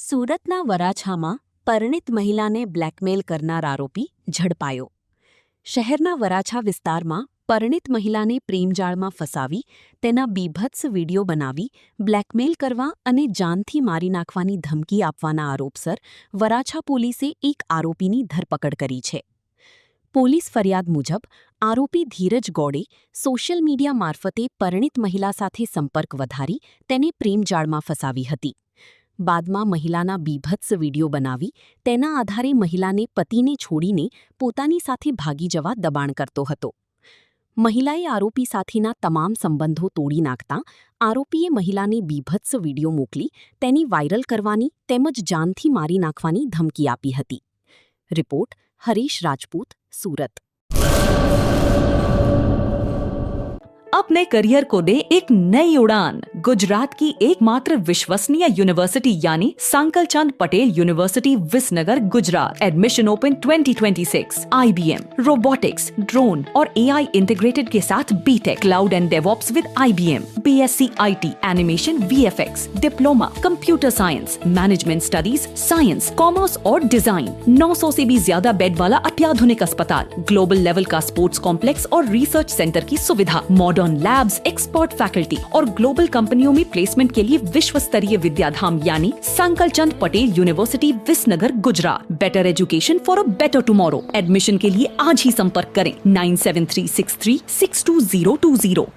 સુરતના વરાછામાં પરિણીત મહિલાને બ્લેકમેલ કરનાર આરોપી ઝડપાયો. શહેરના વરાછા વિસ્તારમાં પરિણીત મહિલાને પ્રેમજાળમાં ફસાવી તેના બીભત્સ વીડિયો બનાવી બ્લેકમેલ કરવા અને જાનથી મારી નાખવાની ધમકી આપવાના આરોપસર વરાછા પોલીસે એક આરોપીની ધરપકડ કરી છે. પોલીસ ફરિયાદ મુજબ આરોપી ધીરજ ગોડે સોશિયલ મીડિયા મારફતે પરિણીત મહિલા સાથે સંપર્ક વધારી તેને પ્રેમજાળમાં ફસાવી હતી. બાદમાં મહિલાના બીભત્સ વીડિયો બનાવી તેના આધારે મહિલાને પતિને છોડીને પોતાની સાથે ભાગી જવા દબાણ કરતો હતો. મહિલાએ આરોપી સાથેના તમામ સંબંધો તોડી નાખતા આરોપીએ મહિલાને બીભત્સ વીડિયો મોકલી તેની વાયરલ કરવાની તેમજ જાનથી મારી નાખવાની ધમકી આપી હતી. રિપોર્ટ હરીશ રાજપૂત, સુરત. अपने करियर को दे एक नई उड़ान. गुजरात की एकमात्र विश्वसनीय यूनिवर्सिटी यानी Sankalchand Patel university Visnagar Gujarat. Admission open 2026. IBM, robotics, drone और AI इंटीग्रेटेड के साथ B Tech, cloud and DevOps with IBM, BSc IT, animation, VFX, diploma, computer science, management studies, science, commerce और डिजाइन. 900 से भी ज्यादा बेड वाला अत्याधुनिक अस्पताल, ग्लोबल लेवल का स्पोर्ट्स कॉम्प्लेक्स और रिसर्च सेंटर की सुविधा, मॉडर्न लैब्स, एक्सपर्ट फैकल्टी और ग्लोबल कंपनियों में प्लेसमेंट के लिए विश्व स्तरीय विद्याधाम यानी Sankalchand Patel university Visnagar Gujarat. Better education for a better tomorrow. Admission के लिए आज ही संपर्क करें 9736362020.